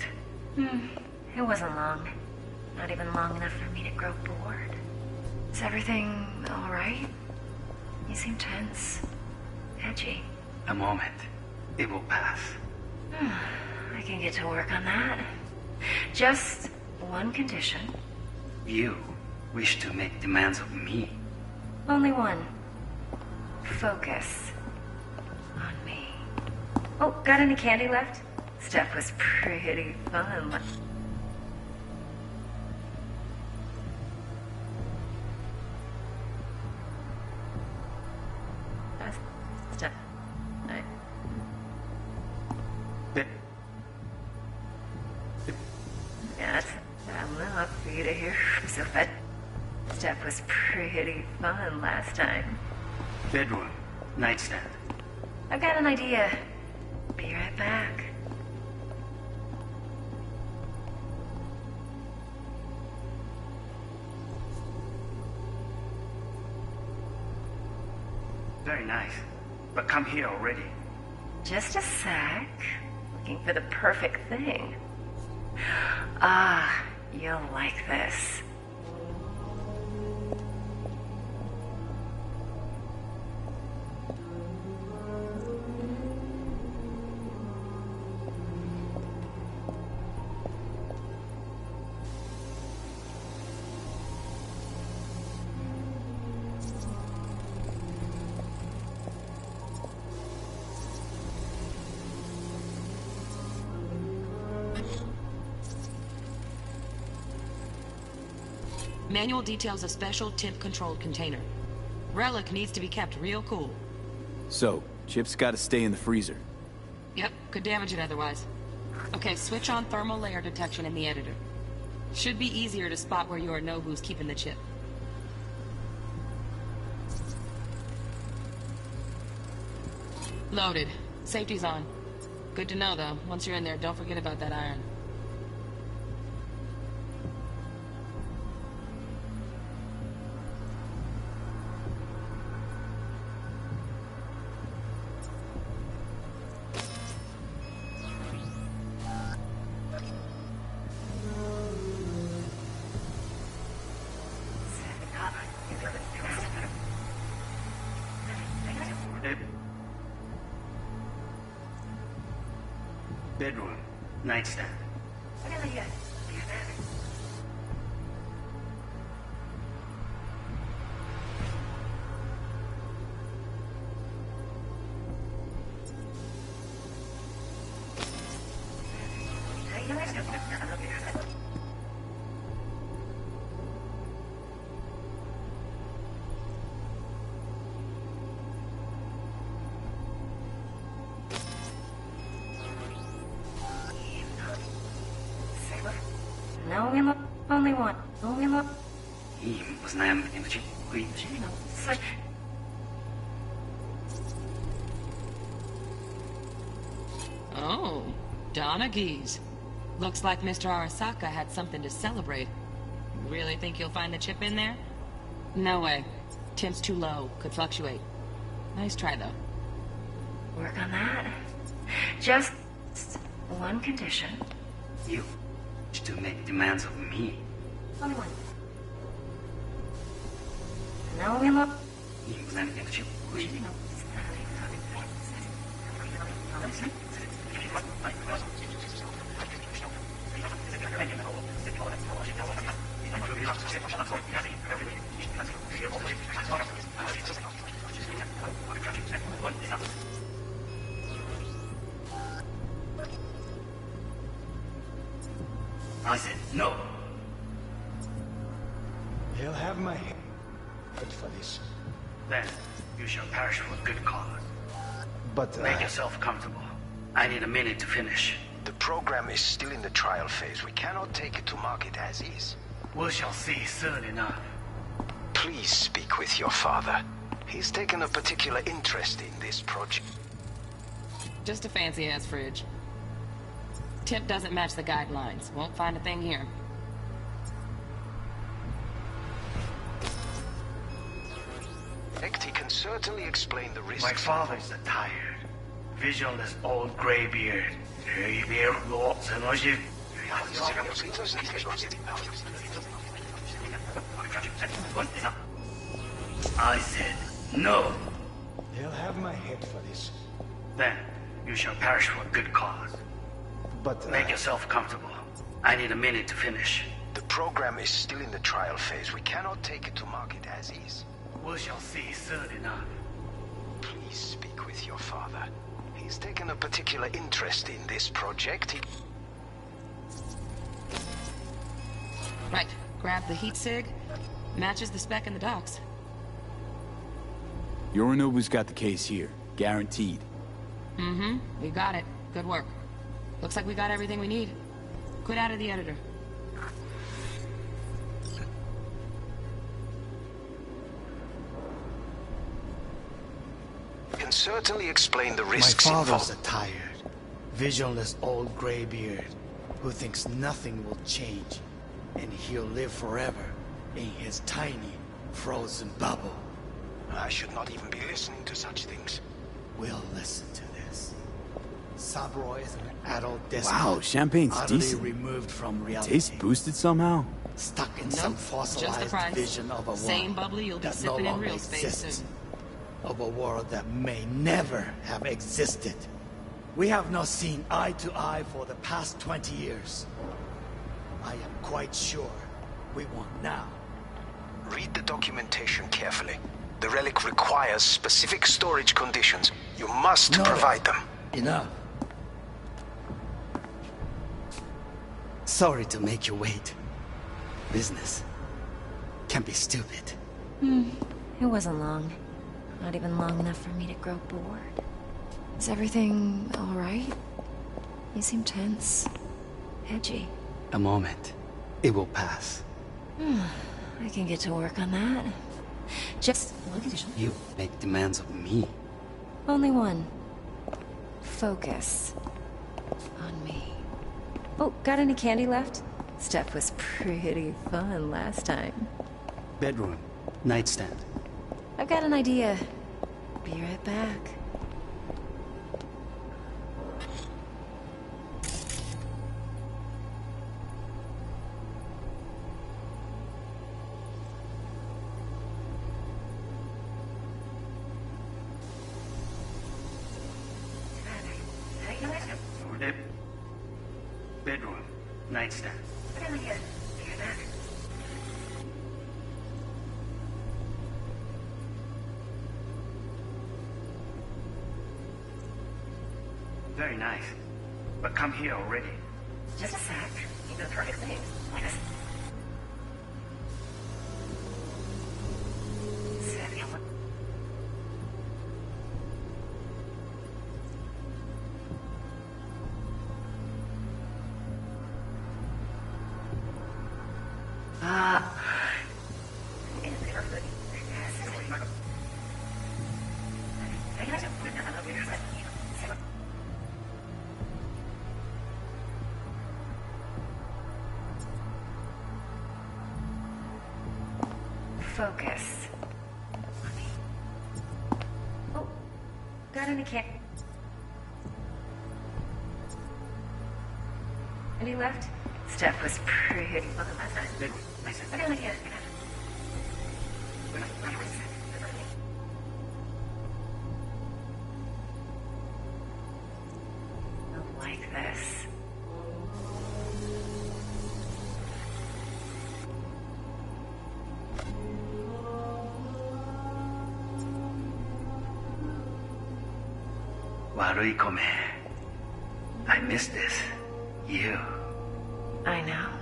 It wasn't long. Not even long enough for me to grow bored. Is everything all right? You seem tense. Edgy. A moment. It will pass. I can get to work on that. Just one condition. You wish to make demands of me. Only one. Focus on me. Oh, got any candy left? Stuff was pretty fun. Stuff. Yes, I'm not for you to hear. So that stuff was pretty fun last time. Bedroom. Nightstand. I've got an idea. Be right back. Very nice. But come here already. Just a sec. Looking for the perfect thing. Ah, you'll like this. Manual details a special temp-controlled container. Relic needs to be kept real cool. So, Chip's gotta stay in the freezer. Yep, could damage it otherwise. Okay, switch on thermal layer detection in the editor. Should be easier to spot where you or know who's keeping the chip. Loaded. Safety's on. Good to know, though. Once you're in there, don't forget about that iron. Bedroom. Nightstand. Only one. Only one. Oh, Donaghy's. Looks like Mr. Arasaka had something to celebrate. Really think you'll find the chip in there? No way. Temp's too low. Could fluctuate. Nice try, though. Work on that. Just one condition. You to make demands of me. Only one. No, we love. I said no. He'll have my head for this. Then you shall perish for a good cause. But make yourself comfortable. I need a minute to finish. The program is still in the trial phase. We cannot take it to market as is. We shall see soon enough. Please speak with your father. He's taken a particular interest in this project. Just a fancy-ass fridge. Temp doesn't match the guidelines. Won't find a thing here. He can certainly explain the risks. My father's a tired, visionless old graybeard. I said no. He'll have my head for this. Then you shall perish for a good cause. But make yourself comfortable. I need a minute to finish. The program is still in the trial phase. We cannot take it to market as is. We shall see soon enough. Please speak with your father. He's taken a particular interest in this project. Right. Grab the heat sig. Matches the spec in the docks. Yorinobu's got the case here. Guaranteed. Mm-hmm. We got it. Good work. Looks like we got everything we need. Quit out of the editor. Can certainly explain the risks involved. My father's a tired, visionless old graybeard who thinks nothing will change, and he'll live forever in his tiny, frozen bubble. I should not even be listening to such things. We'll listen to this. Saburo is an adult despot. Wow, champagne's utterly decent. removed from reality. Taste boosted somehow? Stuck in some fossilized vision of a world Same bubbly you'll be that no sipping in longer real space exists. soon. Of a world that may never have existed. We have not seen eye to eye for the past 20 years. I am quite sure we want now. Read the documentation carefully. The relic requires specific storage conditions. You must provide them. Enough. Sorry to make you wait. Business can be stupid. It wasn't long. Not even long enough for me to grow bored. Is everything all right? You seem tense. Edgy. A moment. It will pass. I can get to work on that. Just one condition. You make demands of me. Only one. Focus. On me. Oh, got any candy left? Stuff was pretty fun last time. Bedroom. Nightstand. I've got an idea. Be right back. Bedroom. Nightstand. Very nice. But come here already. Just a sec. You do the perfect thing. Like this. focus. Oh, got any Any left? Stuff was pretty. Welcome last night. Good. Nice. I don't like it. Like this. Waruikome. I miss this. You. I know.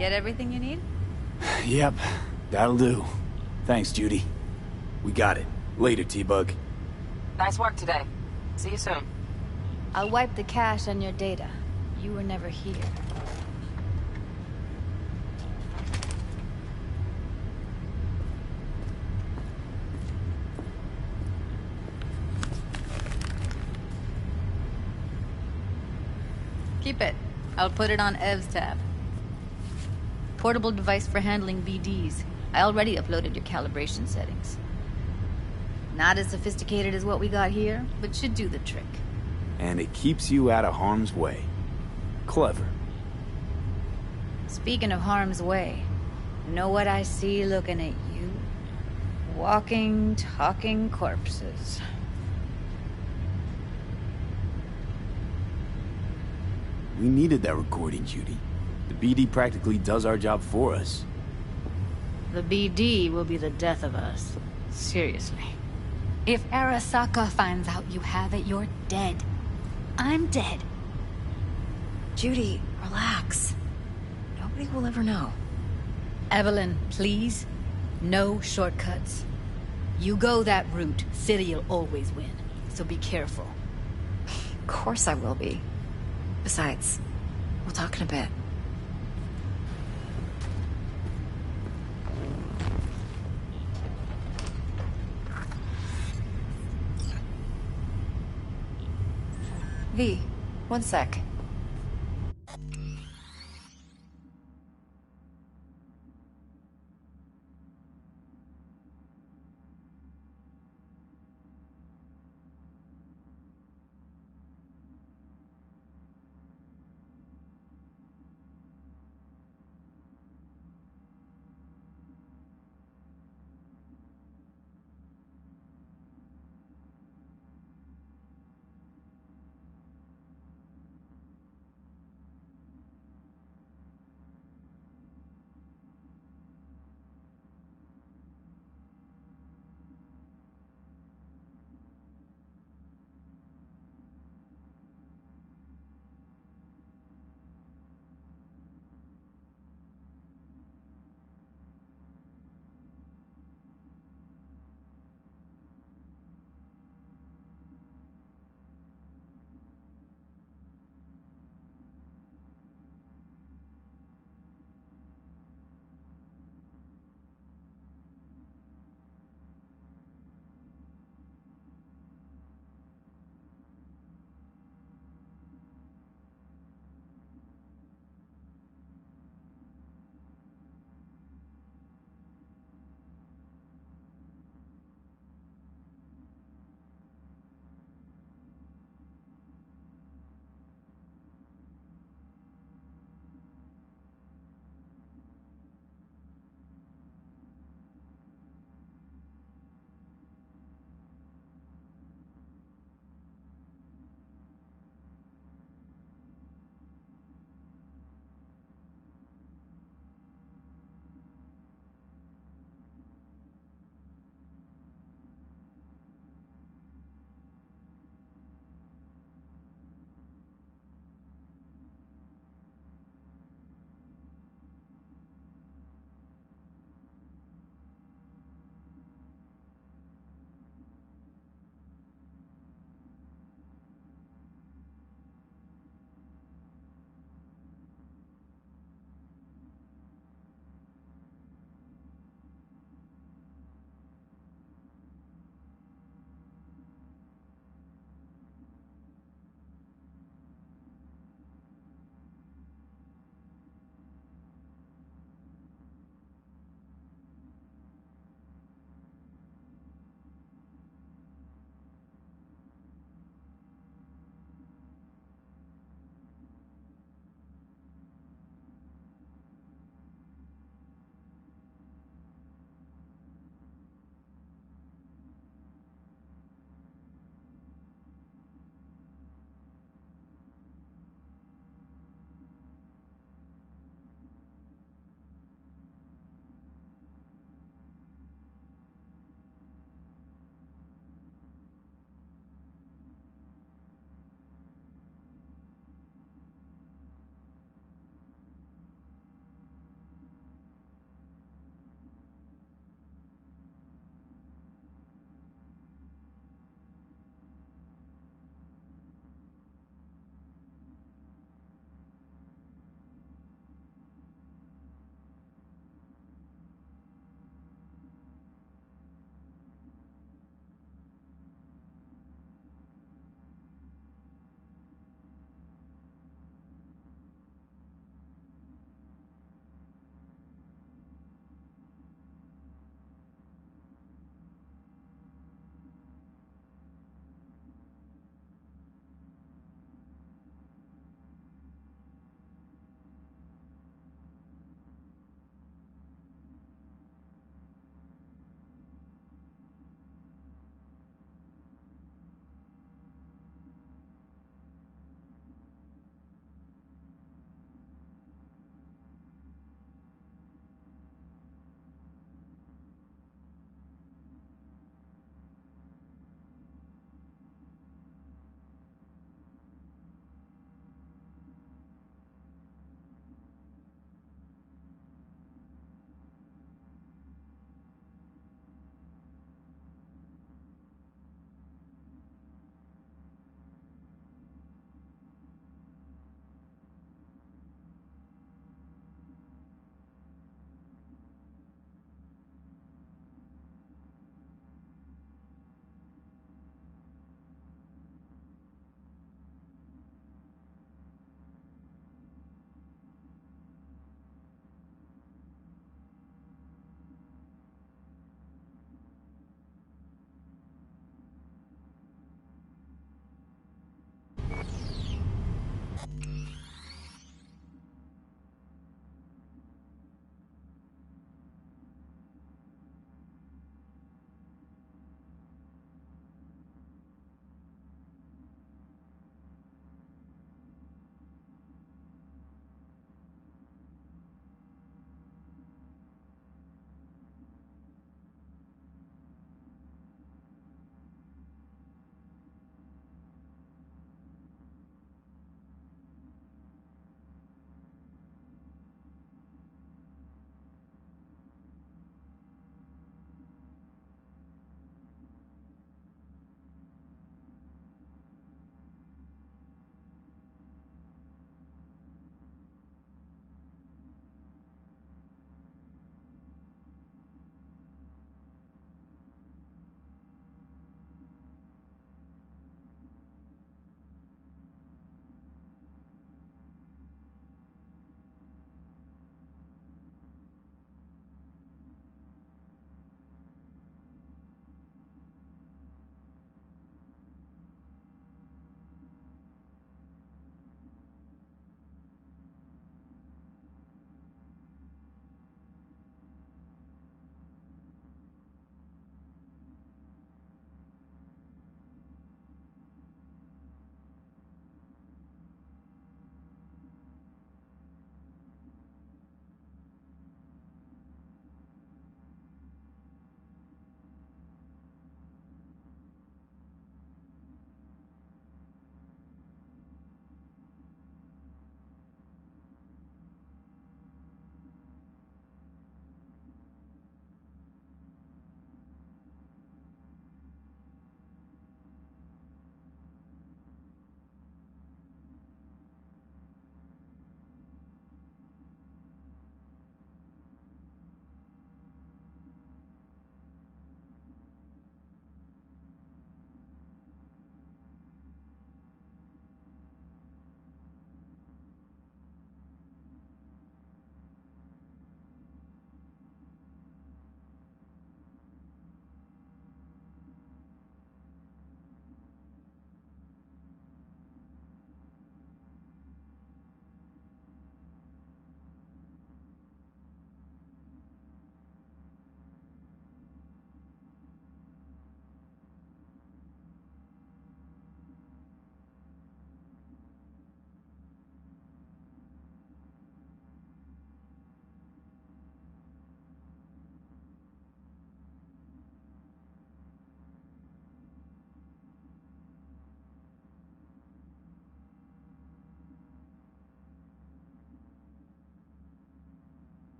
Get everything you need? Yep, that'll do. Thanks, Judy. We got it. Later, T-Bug. Nice work today. See you soon. I'll wipe the cache on your data. You were never here. Keep it. I'll put it on Ev's tab. Portable device for handling BDs. I already uploaded your calibration settings. Not as sophisticated as what we got here, but should do the trick. And it keeps you out of harm's way. Clever. Speaking of harm's way, know what I see looking at you? Walking, talking corpses. We needed that recording, Judy. The BD practically does our job for us. The BD will be the death of us. Seriously. If Arasaka finds out you have it, you're dead. I'm dead. Judy, relax. Nobody will ever know. Evelyn, please. No shortcuts. You go that route, City'll always win. So be careful. Of course I will be. Besides, we'll talk in a bit. V, one sec.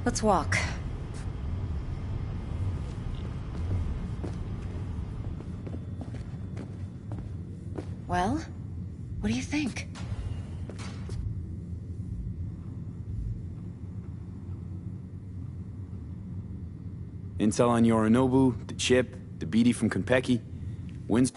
Let's walk. Well, what do you think? Intel on Yorinobu, the chip, the BD from Konpeki. Wins.